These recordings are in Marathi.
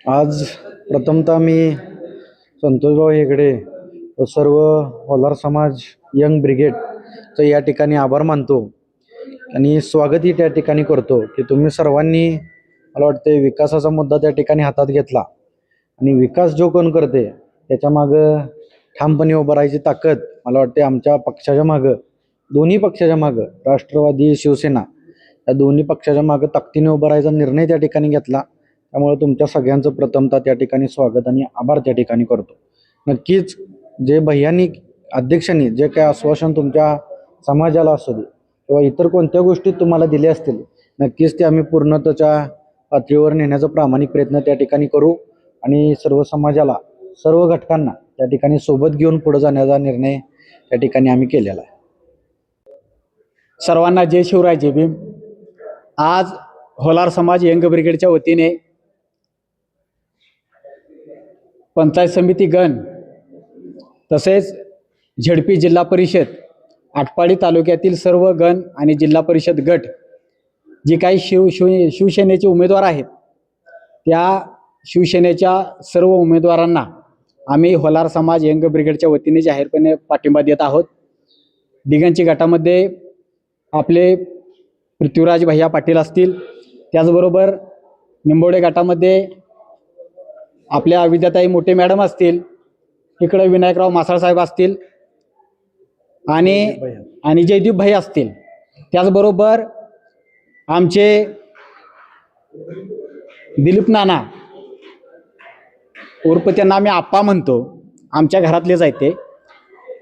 आज प्रथमतः मी संतोषभाऊ हेगडे व सर्व होलार समाज यंग ब्रिगेडचं या ठिकाणी आभार मानतो आणि स्वागतही त्या ठिकाणी करतो की तुम्ही सर्वांनी मला वाटते विकासाचा मुद्दा त्या ठिकाणी हातात घेतला आणि विकास जो कोण करते त्याच्या मागं ठामपणे उभं राहायची ताकद मला वाटते आमच्या पक्षाच्या मागं, दोन्ही पक्षाच्या मागं, राष्ट्रवादी शिवसेना या दोन्ही पक्षाच्या मागं ताकदीने उभं राहायचा निर्णय त्या ठिकाणी घेतला. त्यामुळे तुमच्या सगळ्यांचं प्रथमतः त्या ठिकाणी स्वागत आणि आभार त्या ठिकाणी करतो. नक्कीच जे भैयांनी अध्यक्षांनी जे काय आश्वासन तुमच्या समाजाला असू दे किंवा इतर कोणत्या गोष्टी तुम्हाला दिल्या असतील नक्कीच ते आम्ही पूर्णतेच्या पातळीवर नेण्याचा प्रामाणिक प्रयत्न त्या ठिकाणी करू आणि सर्व समाजाला, सर्व घटकांना त्या ठिकाणी सोबत घेऊन पुढे जाण्याचा निर्णय त्या ठिकाणी आम्ही केलेला आहे. सर्वांना जय शिवराय, जय भीम. आज होलार समाज यंग ब्रिगेडच्या वतीने पंचायत समिती गण तसेच झेडपी जिल्हा परिषद आटपाडी तालुक्यातील सर्व गण आणि जिल्हा परिषद गट जे काही शिवसेनेचे उमेदवार आहेत त्या शिवसेनेच्या सर्व उमेदवारांना आम्ही होलार समाज यंग ब्रिगेडच्या वतीने जाहीरपणे पाठिंबा देत आहोत. दिगंची गटामध्ये आपले पृथ्वीराज भैया पाटील असतील, त्याचबरोबर निंबोडे गटामध्ये आपल्या विद्याताई मोठे मॅडम असतील, इकडे विनायकराव मासाळ साहेब असतील आणि जयदीप भाई असतील. त्याचबरोबर आमचे दिलीप नाना उर्फ त्यांना आम्ही आप्पा म्हणतो, आमच्या घरातलेच आहेत ते.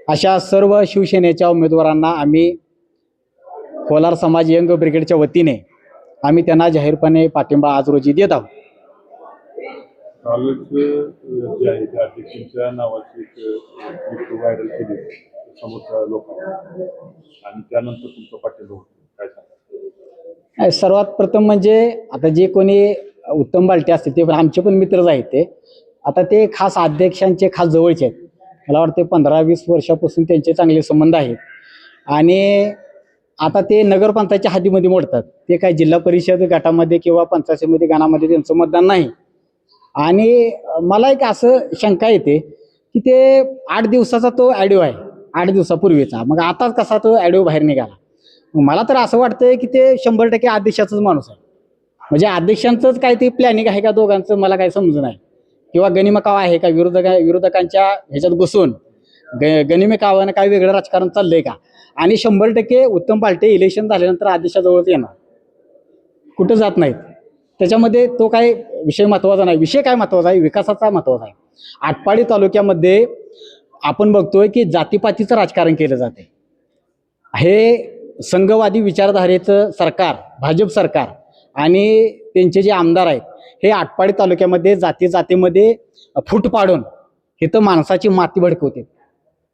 अशा सर्व शिवसेनेच्या उमेदवारांना आम्ही होलार समाज यंग ब्रिगेडच्या वतीने आम्ही त्यांना जाहीरपणे पाठिंबा आज रोजी देत आहोत. कालच जे आहे त्या अध्यक्षांच्या नावाची एक व्हायरल केली समोरच्या लोकांना आणि त्यानंतर तुमचा पाठिंबा होतो, काय सांगा? सर्वात प्रथम म्हणजे आता जे कोणी उत्तम बालटे असतील ते पण आमचे पण मित्रच आहेत. ते आता ते खास अध्यक्षांचे खास जवळचे आहेत. मला वाटते 15-20 वर्षापासून त्यांचे चांगले संबंध आहेत आणि आता ते नगरपंचायतच्या हद्दीमध्ये मोडतात. ते काय जिल्हा परिषद गटामध्ये किंवा पंचायत समिती गणामध्ये त्यांचं मतदान नाही. आणि मला एक असं शंका येते की ते 8 दिवसाचा तो ॲडिओ आहे, 8 दिवसापूर्वीचा, मग आताच कसा तो ॲडिओ बाहेर निघाला. मला तर असं वाटतंय की ते 100% अध्यक्षाचाच माणूस आहे. म्हणजे अध्यक्षांचंच काय ते प्लॅनिंग आहे का दोघांचं, मला काय समजून नाही. किंवा गनिमकाव आहे का, विरोधकांच्या ह्याच्यात घुसून गनिमकावानं काय वेगळं राजकारण चाललंय का. आणि 100% उत्तम पालटे इलेक्शन झाल्यानंतर आदेशाजवळच येणार, कुठं जात नाहीत. त्याच्यामध्ये तो काय विषय महत्त्वाचा नाही. विषय काय महत्त्वाचा आहे, विकासाचा महत्त्वाचा आहे. आटपाडी तालुक्यामध्ये आपण बघतोय की जातीपातीचं राजकारण केलं जाते. हे संघवादी विचारधारेचं सरकार, भाजप सरकार आणि त्यांचे जे आमदार आहेत हे आटपाडी तालुक्यामध्ये जातीमध्ये फूट पाडून इथं माणसाची माती भडकवते.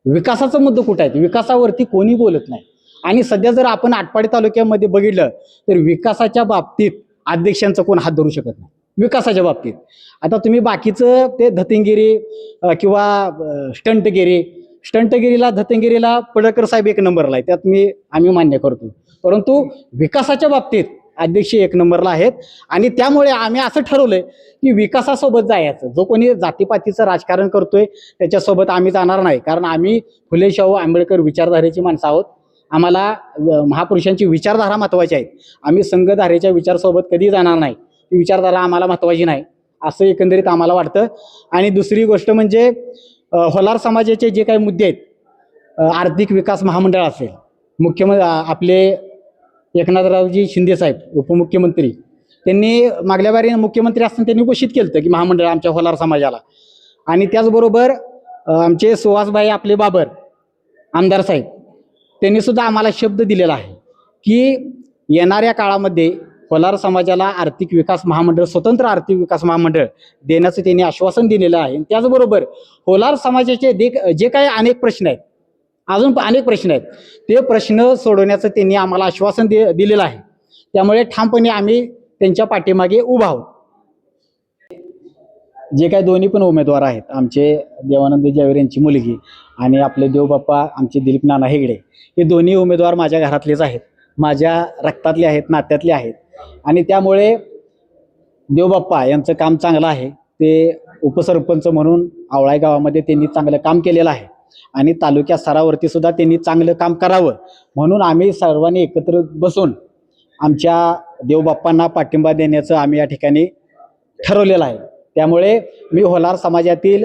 विकासाचा मुद्दा कुठं आहे, विकासावरती कोणी बोलत नाही. आणि सध्या जर आपण आटपाडी तालुक्यामध्ये बघितलं तर विकासाच्या बाबतीत अध्यक्षांचा कोण हात धरू शकत नाही. विकासाच्या बाबतीत आता तुम्ही बाकीचं ते धतिंगिरी किंवा स्टंटगिरीला धतिंगिरीला पडळकर साहेब 1 नंबरला आहे, त्यात आम्ही मान्य करतो. परंतु विकासाच्या बाबतीत अध्यक्ष 1 नंबरला आहेत. आणि त्यामुळे आम्ही असं ठरवलंय की विकासासोबत जायचं. जो कोणी जातीपातीचं राजकारण करतोय त्याच्यासोबत आम्ही जाणार नाही, कारण आम्ही फुले शाहू आंबेडकर विचारधारेची माणसं आहोत. आम्हाला महापुरुषांची विचारधारा महत्त्वाची आहे. आम्ही संघधारेच्या विचारसोबत कधी जाणार नाही. ती विचारधारा आम्हाला महत्त्वाची नाही असं एकंदरीत आम्हाला वाटतं. आणि दुसरी गोष्ट म्हणजे होलार समाजाचे जे काही मुद्दे आहेत, आर्थिक विकास महामंडळ असेल, मुख्यमंत्री आपले एकनाथरावजी शिंदे साहेब उपमुख्यमंत्री, त्यांनी मागल्या बारी मुख्यमंत्री असताना त्यांनी घोषित केलं होतं की महामंडळ आमच्या होलार समाजाला. आणि त्याचबरोबर आमचे सुहासभाई आपले बाबर आमदार साहेब त्यांनी सुद्धा आम्हाला शब्द दिलेला आहे की येणाऱ्या काळामध्ये होलार समाजाला आर्थिक विकास महामंडळ, स्वतंत्र आर्थिक विकास महामंडळ देण्याचं त्यांनी आश्वासन दिलेलं आहे. त्याचबरोबर होलार समाजाचे जे काही अनेक प्रश्न आहेत, अजून अनेक प्रश्न आहेत, ते प्रश्न सोडवण्याचं त्यांनी आम्हाला आश्वासन दिलेलं आहे. त्यामुळे ठामपणे आम्ही त्यांच्या पाठीमागे उभा आहोत. जे काही दोन्ही पण उमेदवार आहेत, आमचे देवानंद जावेर यांची मुलगी आणि आपले देवबाप्पा आमचे दिलीप नाना हेगडे, हे दोन्ही उमेदवार माझ्या घरातलेच आहेत, माझ्या रक्तातले आहेत, नात्यातले आहेत. आणि त्यामुळे देवबाप्पा यांचं काम चांगलं आहे, ते उपसरपंच म्हणून आवळाई गावामध्ये त्यांनी चांगलं काम केलेलं आहे आणि तालुक्या स्तरावरती सुद्धा त्यांनी चांगलं काम करावं म्हणून आम्ही सर्वांनी एकत्र बसून आमच्या देवबाप्पांना पाठिंबा देण्याचं आम्ही या ठिकाणी ठरवलेलं आहे. त्यामुळे मी होलार समाजातील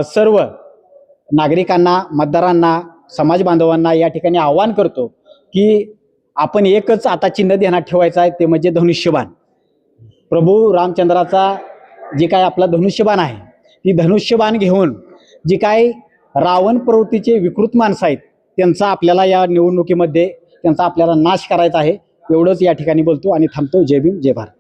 सर्व नागरिकांना, मतदारांना, समाज बांधवांना या ठिकाणी आवाहन करतो की आपण एकच आता चिन्ह ध्यानात ठेवायचं आहे, ते म्हणजे धनुष्यबाण. प्रभू रामचंद्राचा जे काय आपला धनुष्यबाण आहे, ती धनुष्यबाण घेऊन जी काय रावण प्रवृत्तीचे विकृत माणसं आहेत त्यांचा आपल्याला या निवडणुकीमध्ये त्यांचा आपल्याला नाश करायचा आहे. एवढंच या ठिकाणी बोलतो आणि थांबतो. जय भीम, जय भारत.